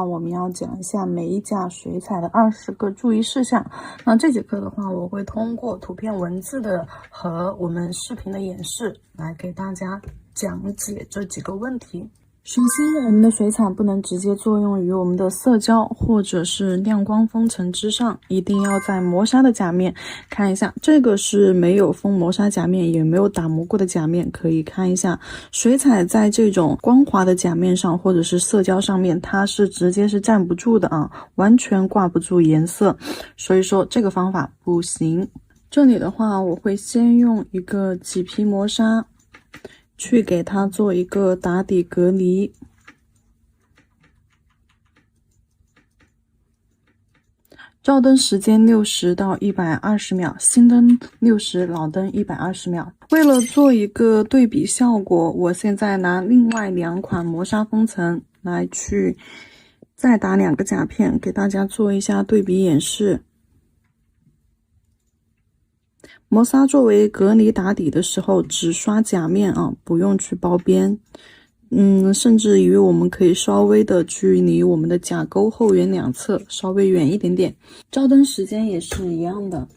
话，我们要讲一下每一甲水彩的20个注意事项。那这节课的话，我会通过图片文字的和我们视频的演示来给大家讲解这几个问题。首先，我们的水彩不能直接作用于我们的色胶或者是亮光封层之上，一定要在磨砂的甲面。看一下，这个是没有封磨砂甲面，也没有打磨过的甲面，可以看一下，水彩在这种光滑的甲面上或者是色胶上面，它是直接是站不住的啊，完全挂不住颜色，所以说这个方法不行。这里的话，我会先用一个麂皮磨砂去给它做一个打底隔离。照灯时间60到120秒，新灯60，老灯120秒。为了做一个对比效果，我现在拿另外2款磨砂封层来去再打2个甲片，给大家做一下对比演示。磨砂作为隔离打底的时候，只刷甲面啊，不用去包边。甚至于我们可以稍微的距离我们的甲沟后缘两侧稍微远一点点。照灯时间也是一样的。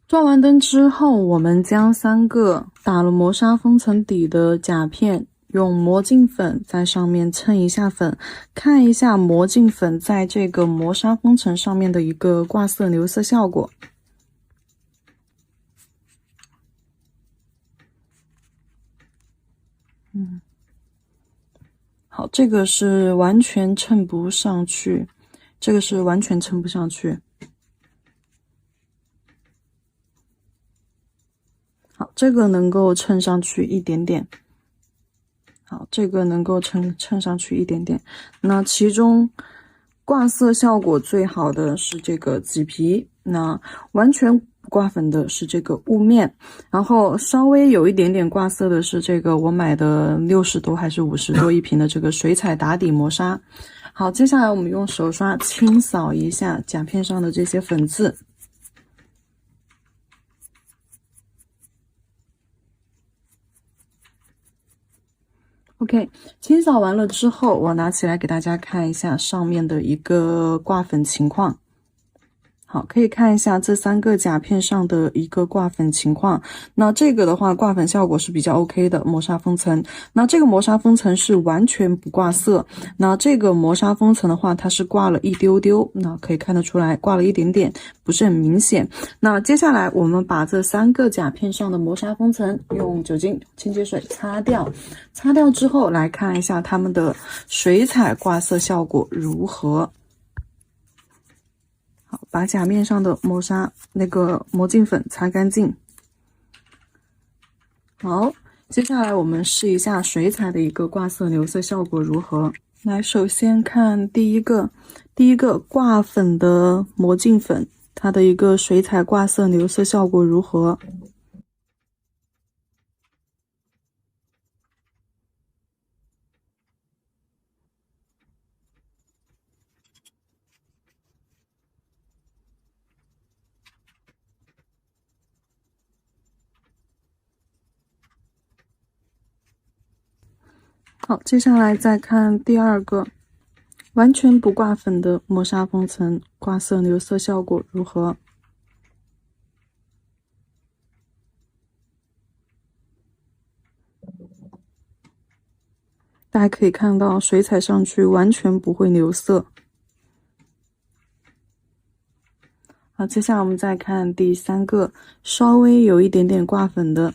照完灯之后，我们将3个打了磨砂封层底的甲片用磨镜粉在上面蹭一下粉，看一下磨镜粉在这个磨砂封层上面的一个挂色留色效果。好，这个是完全衬不上去，这个是完全衬不上去。好，这个能够衬上去一点点。好，这个能够衬上去一点点。那其中挂色效果最好的是这个麂皮，那完全不挂粉的是这个雾面，然后稍微有一点点挂色的是这个我买的60多还是50多一瓶的这个水彩打底磨砂。好，接下来我们用手刷清扫一下甲片上的这些粉渍。OK， 清扫完了之后，我拿起来给大家看一下上面的一个挂粉情况。好，可以看一下这3个甲片上的一个挂粉情况。那这个的话，挂粉效果是比较 OK 的，磨砂封层。那这个磨砂封层是完全不挂色。那这个磨砂封层的话，它是挂了一丢丢，那可以看得出来挂了一点点，不是很明显。那接下来我们把这3个甲片上的磨砂封层用酒精清洁水擦掉，擦掉之后来看一下它们的水彩挂色效果如何。好，把甲面上的磨砂那个磨镜粉擦干净。好，接下来我们试一下水彩的一个挂色留色效果如何。来，首先看第一个挂粉的磨镜粉，它的一个水彩挂色留色效果如何。好，接下来再看第2个完全不挂粉的磨砂封层，挂色留色效果如何。大家可以看到水彩上去完全不会留色。好，接下来我们再看第3个稍微有一点点挂粉的。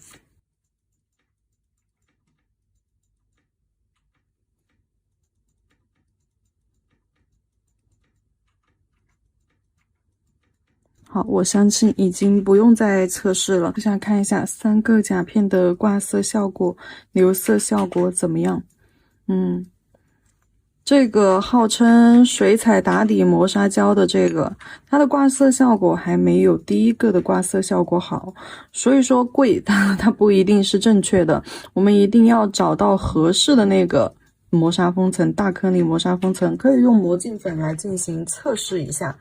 好，我相信已经不用再测试了。我想看一下3个甲片的挂色效果、留色效果怎么样。这个号称水彩打底磨砂胶的这个，它的挂色效果还没有第1个的挂色效果好，所以说贵它不一定是正确的。我们一定要找到合适的那个磨砂封层，大颗粒磨砂封层，可以用磨镜粉来进行测试一下。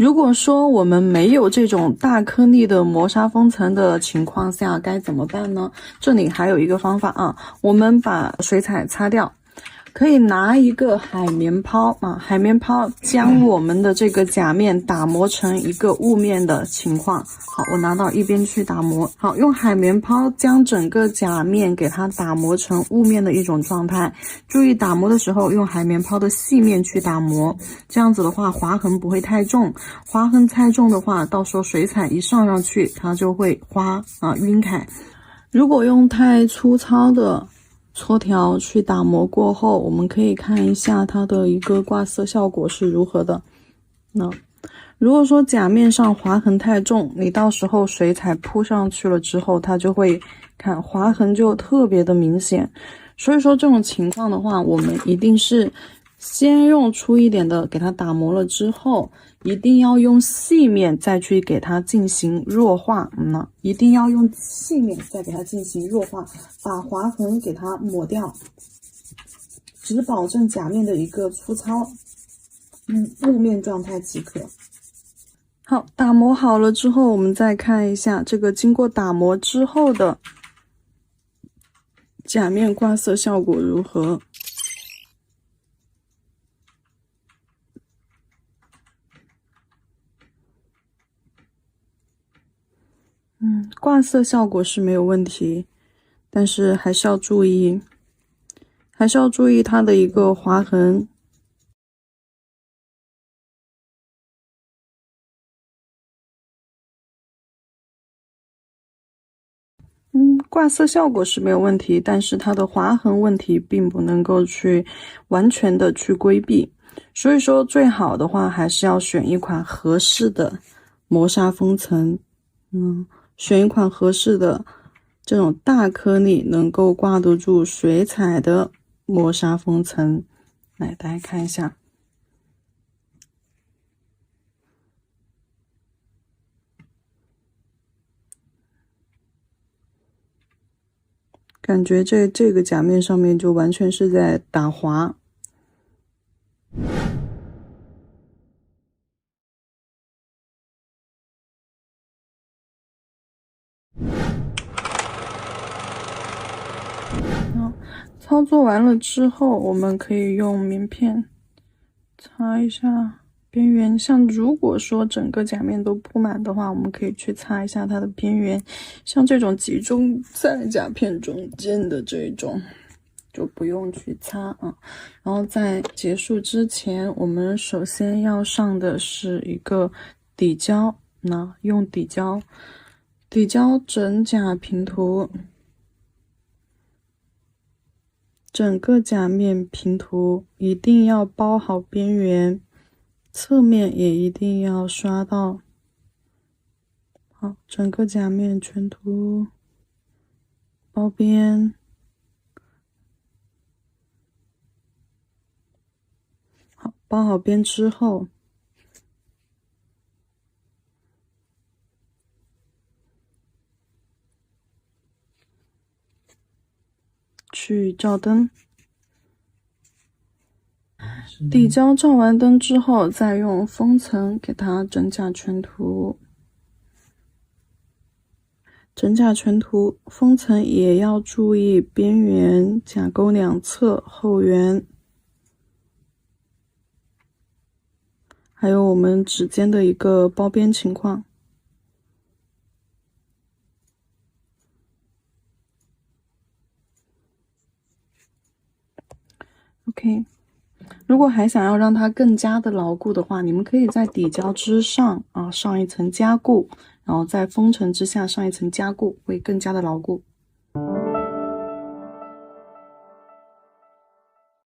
如果说我们没有这种大颗粒的磨砂封层的情况下，该怎么办呢？这里还有一个方法啊，我们把水彩擦掉，可以拿一个海绵抛啊，海绵抛将我们的这个甲面打磨成一个雾面的情况。好，我拿到一边去打磨。好，用海绵抛将整个甲面给它打磨成雾面的一种状态。注意打磨的时候用海绵抛的细面去打磨，这样子的话划痕不会太重。划痕太重的话，到时候水彩一上去，它就会晕开。如果用太粗糙的搓条去打磨过后，我们可以看一下它的一个挂色效果是如何的。如果说甲面上划痕太重，你到时候水彩铺上去了之后，它就会看划痕就特别的明显。所以说这种情况的话，我们一定是先用粗一点的给它打磨了之后，一定要用细面再去给它进行弱化。一定要用细面再给它进行弱化，把划痕给它抹掉，只保证甲面的一个粗糙雾面状态即可。好，打磨好了之后，我们再看一下这个经过打磨之后的甲面挂色效果如何。挂色效果是没有问题，但是还是要注意它的一个划痕。挂色效果是没有问题，但是它的划痕问题并不能够去完全的去规避，所以说最好的话还是要选一款合适的磨砂封层，选一款合适的这种大颗粒能够挂得住水彩的磨砂封层。来，大家看一下。感觉这个甲面上面就完全是在打滑。操作完了之后，我们可以用棉片擦一下边缘。像如果说整个甲面都铺满的话，我们可以去擦一下它的边缘。像这种集中在甲片中间的这种，就不用去擦啊。然后在结束之前，我们首先要上的是一个底胶，用底胶整甲平涂。整个甲面平涂，一定要包好边缘，侧面也一定要刷到。好，整个甲面全涂，包边。好，包好边之后，去照灯。底胶照完灯之后，再用封层给它整甲全涂。整甲全涂，封层也要注意边缘、甲沟两侧、后缘，还有我们指尖的一个包边情况。OK， 如果还想要让它更加的牢固的话，你们可以在底胶之上上一层加固，然后在封层之下上一层加固，会更加的牢固。